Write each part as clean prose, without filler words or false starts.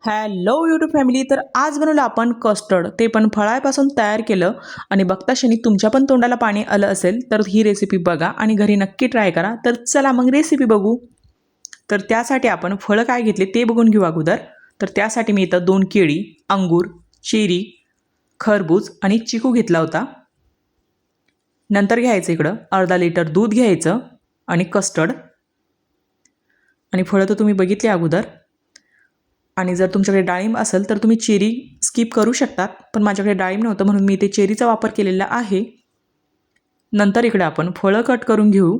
Hello YouTube family. तर आज बनवलं आपण कस्टर्ड, ते पण फळापासून तयार केलं. आणि बघता क्षणी तुमच्या पण तोंडाला पाणी आलं असेल तर ही रेसिपी बघा आणि घरी नक्की ट्राय करा. तर चला मग रेसिपी बघू. तर त्यासाठी आपण फळं काय घेतले ते बघून घेऊ अगोदर. तर त्यासाठी मी इथं 2 केळी, अंगूर, चेरी, खरबूज आणि चिकू घेतला होता. नंतर घ्यायचं इकडं अर्धा लिटर दूध घ्यायचं आणि कस्टर्ड. आणि फळं तर तुम्ही बघितली अगोदर. आणि जर तुमच्याकडे डाळिंब असेल तर तुम्ही चेरी स्किप करू शकतात, पण माझ्याकडे डाळिंब नव्हतं म्हणून मी ते चेरीचा वापर केलेला आहे. नंतर इकडे आपण फळं कट करून घेऊ.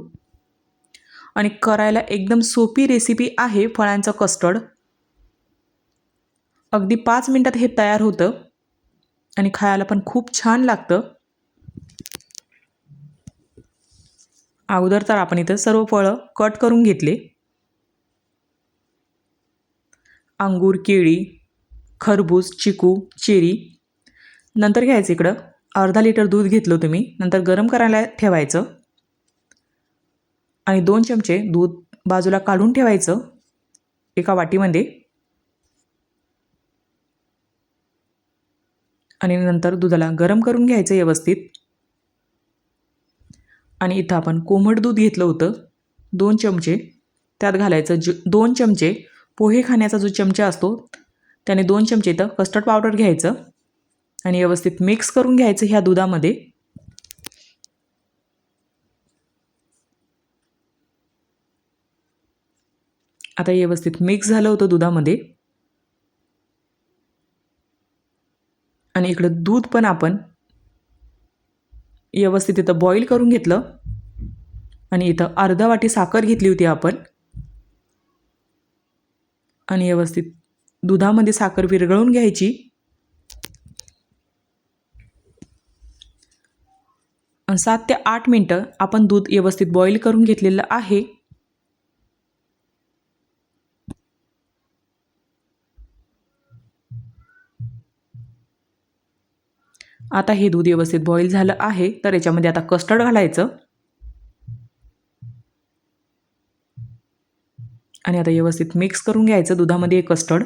आणि करायला एकदम सोपी रेसिपी आहे फळांचं कस्टर्ड. अगदी 5 मिनिटात हे तयार होतं आणि खायला पण खूप छान लागतं. अगोदर तर आपण इथं सर्व फळं कट करून घेतले. अंगूर, केळी, खरबूज, चिकू, चेरी. नंतर घ्यायचं इकडं अर्धा लिटर दूध घेतलं तुम्ही. नंतर गरम करायला ठेवायचं आणि 2 चमचे दूध बाजूला काढून ठेवायचं एका वाटीमध्ये. आणि नंतर दुधाला गरम करून घ्यायचं व्यवस्थित. आणि इथं आपण कोमट दूध घेतलं होतं 2 चमचे. त्यात घालायचं 2 चमचे पोहे खाण्याचा जो चमचा असतो त्याने 2 चमचे इथं कस्टर्ड पावडर घ्यायचं आणि व्यवस्थित मिक्स करून घ्यायचं ह्या दुधामध्ये. आता व्यवस्थित मिक्स झालं होतं दुधामध्ये. आणि इकडं दूध पण आपण व्यवस्थित इथं बॉईल करून घेतलं. आणि इथं अर्धा वाटी साखर घेतली होती आपण. आणि व्यवस्थित दुधामध्ये साखर विरघळून घ्यायची. 7 ते 8 मिनटं आपण दूध व्यवस्थित बॉईल करून घेतलेलं आहे. आता हे दूध व्यवस्थित बॉईल झालं आहे तर याच्यामध्ये आता कस्टर्ड घालायचं. आणि आता व्यवस्थित मिक्स करून घ्यायचं दुधामध्ये कस्टर्ड.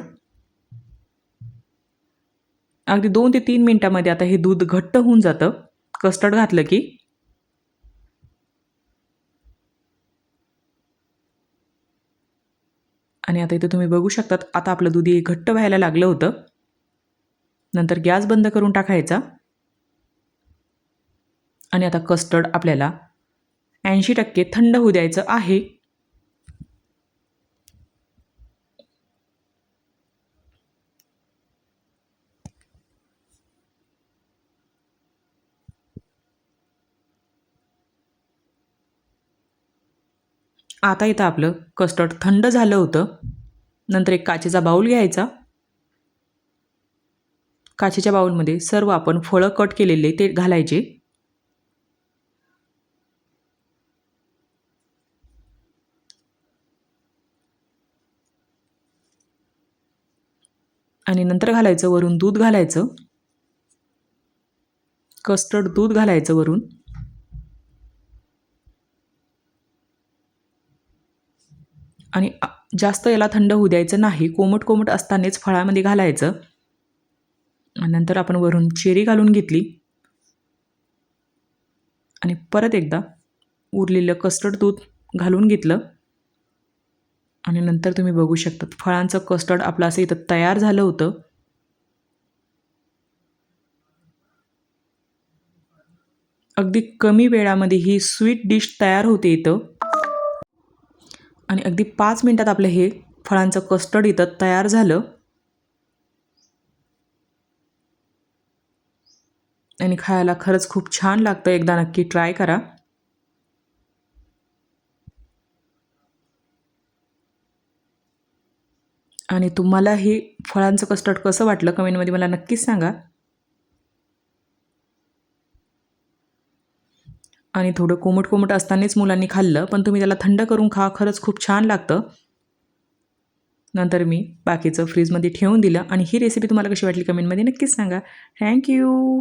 अगदी 2 ते 3 मिनटामध्ये आता हे दूध घट्ट होऊन जातं कस्टर्ड घातलं की. आणि आता इथे तुम्ही बघू शकतात आता आपलं दूध हे घट्ट व्हायला लागलं होतं. नंतर गॅस बंद करून टाकायचा. आणि आता कस्टर्ड आपल्याला 80% थंड होऊ द्यायचं आहे. आता इथं आपलं कस्टर्ड थंड झालं होतं. नंतर एक काचेचा बाऊल घ्यायचा. काचेच्या बाऊलमध्ये सर्व आपण फळं कट केलेले ते घालायचे. आणि नंतर घालायचं वरून दूध घालायचं. कस्टर्ड दूध घालायचं वरून. आणि जास्त याला थंड होऊ द्यायचं नाही, कोमट कोमट असतानाच फळामध्ये घालायचं. आणि नंतर आपण वरून चेरी घालून घेतली. आणि परत एकदा उरलेलं कस्टर्ड दूध घालून घेतलं. आणि नंतर तुम्ही बघू शकता फळांचं कस्टर्ड आपलं असं इथं तयार झालं होतं. अगदी कमी वेळामध्ये ही स्वीट डिश तयार होते इथं. आणि अगदी 5 मिनिटात आपलं हे फळांचं कस्टर्ड इथं तयार झालं. आणि खायला खरंच खूप छान लागतं, एकदा नक्की ट्राय करा. आणि तुम्हाला हे फळांचं कस्टर्ड कसं वाटलं कमेंटमध्ये मला नक्कीच सांगा. आणि थोडं कोमट कोमट असतानाच मुलांनी खाल्लं, पण तुम्ही त्याला थंड करून खा, खरंच खूप छान लागतं. नंतर मी बाकीचं फ्रीजमध्ये ठेवून दिलं. आणि ही रेसिपी तुम्हाला कशी वाटली कमेंटमध्ये नक्कीच सांगा. थँक्यू.